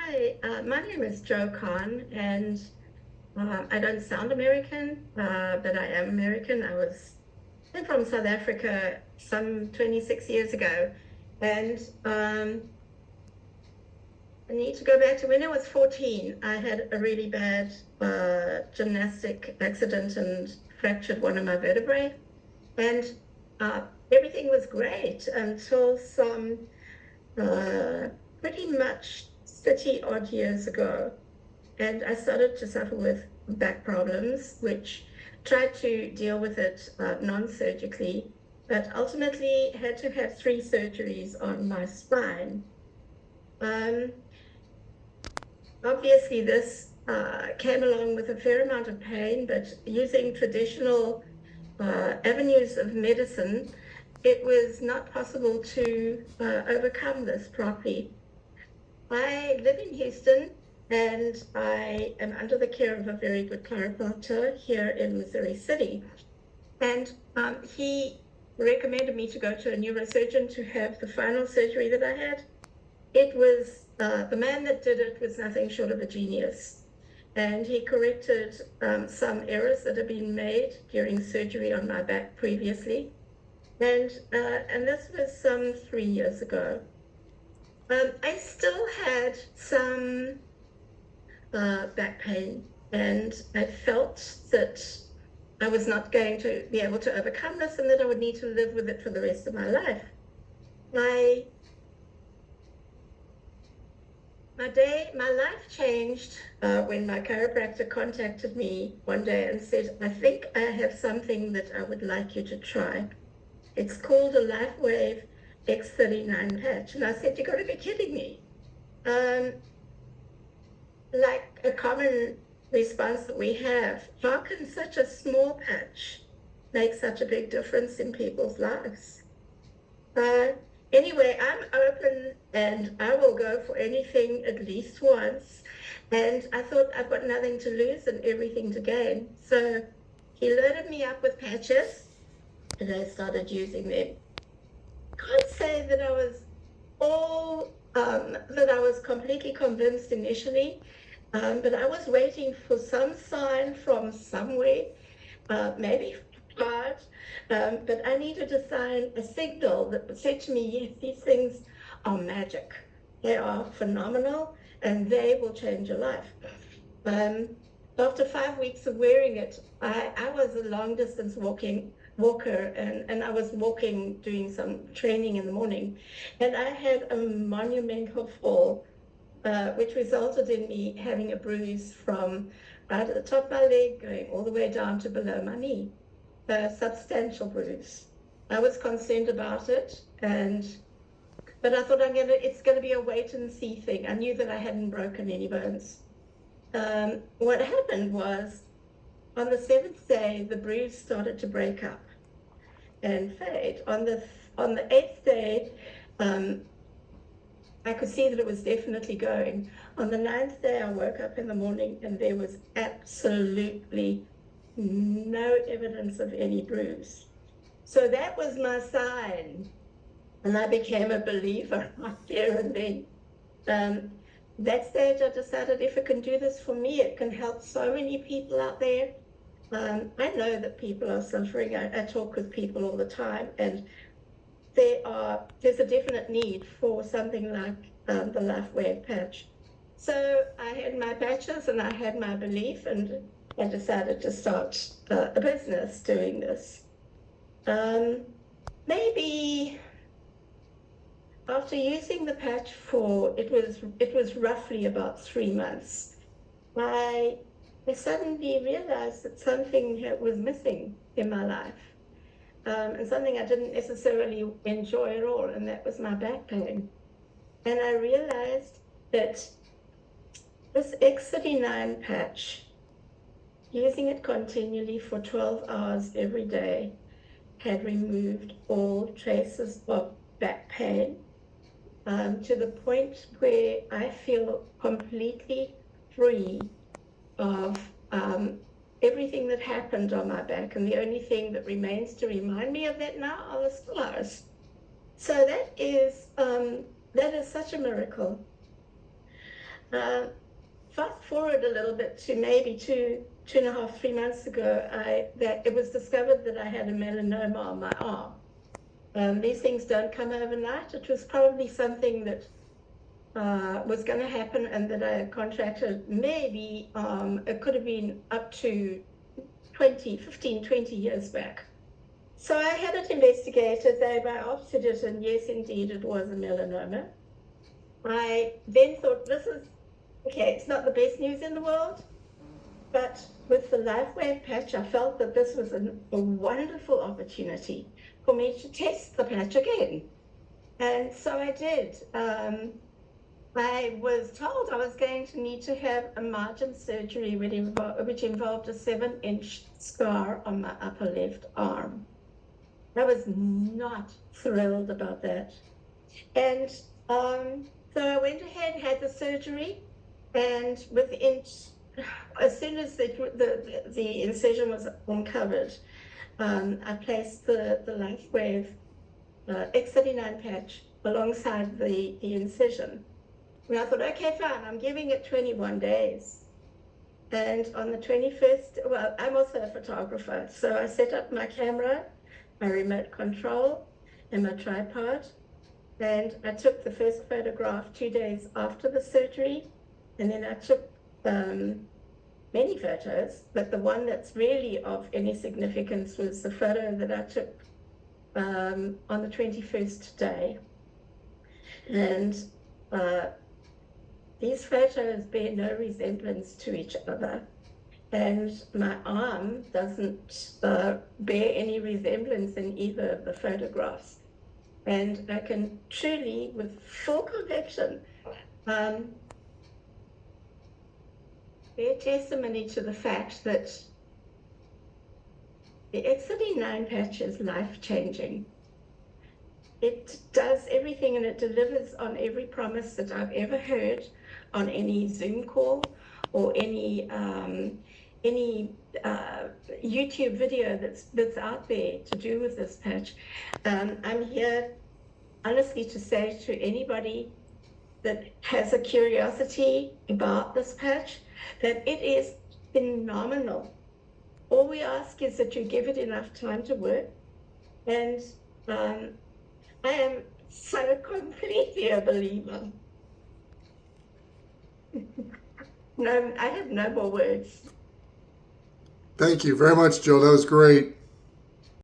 Hi, my name is Cohn, and I don't sound American, but I am American. I'm from South Africa some 26 years ago, and I need to go back to when I was 14. I had a really bad gymnastic accident and fractured one of my vertebrae, and everything was great until some uh, pretty much 30 odd years ago. And I started to suffer with back problems, which tried to deal with it non-surgically, but ultimately had to have 3 surgeries on my spine. Um, Obviously, this came along with a fair amount of pain, but using traditional avenues of medicine, it was not possible to overcome this properly. I live in Houston, and I am under the care of a very good chiropractor here in Missouri City. And he recommended me to go to a neurosurgeon to have the final surgery that I had. It was the man that did it was nothing short of a genius. And he corrected some errors that had been made during surgery on my back previously. And this was some 3 years ago. I still had some back pain, and I felt that I was not going to be able to overcome this and that I would need to live with it for the rest of my life. My life changed when my chiropractor contacted me one day and said, I think I have something that I would like you to try. It's called a LifeWave X39 patch. And I said, you got to be kidding me. Like a common response that we have, how can such a small patch make such a big difference in people's lives? Anyway, I'm open and I will go for anything at least once. And I thought I've got nothing to lose and everything to gain. So he loaded me up with patches and I started using them. Can't say that I was completely convinced initially, but I was waiting for some sign from somewhere, maybe God, but I needed a sign, a signal that said to me, yes, these things are magic. They are phenomenal and they will change your life. After 5 weeks of wearing it, I was a long distance walker and I was walking, doing some training in the morning, and I had a monumental fall, which resulted in me having a bruise from right at the top of my leg going all the way down to below my knee. A substantial bruise. I was concerned about it, but I thought it's gonna be a wait and see thing. I knew that I hadn't broken any bones. What happened was, on the 7th day, the bruise started to break up and fade. On the 8th day, I could see that it was definitely going. On the 9th day, I woke up in the morning and there was absolutely no evidence of any bruise. So that was my sign. And I became a believer right there and then. That stage, I decided if it can do this for me, it can help so many people out there. I know that people are suffering. I talk with people all the time, and there's a definite need for something like the LifeWave patch. So I had my patches and I had my belief, and I decided to start a business doing this. Maybe after using the patch for it was roughly about 3 months, I suddenly realized that something was missing in my life, and something I didn't necessarily enjoy at all, and that was my back pain. And I realized that this X39 patch, using it continually for 12 hours every day, had removed all traces of back pain, to the point where I feel completely free of everything that happened on my back. And the only thing that remains to remind me of that now are the scars. So that is such a miracle. Fast forward a little bit to maybe 2.5, 3 months ago, it was discovered that I had a melanoma on my arm. These things don't come overnight. It was probably something that was going to happen and that I contracted maybe, it could have been up to 15, 20 years back. So I had it investigated, they biopsied it, and yes, indeed, it was a melanoma. I then thought, okay, it's not the best news in the world, but with the LifeWave patch, I felt that this was a wonderful opportunity for me to test the patch again. And so I did. I was told I was going to need to have a margin surgery which involved a 7-inch scar on my upper left arm. I was not thrilled about that. And so I went ahead, had the surgery, and as soon as the incision was uncovered, I placed the LifeWave X39 patch alongside the incision. And I thought, okay, fine, I'm giving it 21 days. And on the 21st, well, I'm also a photographer, so I set up my camera, my remote control, and my tripod. And I took the first photograph 2 days after the surgery. And then I took many photos, but the one that's really of any significance was the photo that I took on the 21st day. And these photos bear no resemblance to each other. And my arm doesn't bear any resemblance in either of the photographs. And I can truly, with full conviction, bear testimony to the fact that the X39 patch is life-changing. It does everything and it delivers on every promise that I've ever heard on any Zoom call or any YouTube video that's out there to do with this patch. I'm here honestly to say to anybody that has a curiosity about this patch that it is phenomenal. All we ask is that you give it enough time to work. And I am so completely a believer. No, I have no more words. Thank you very much, Jill. That was great.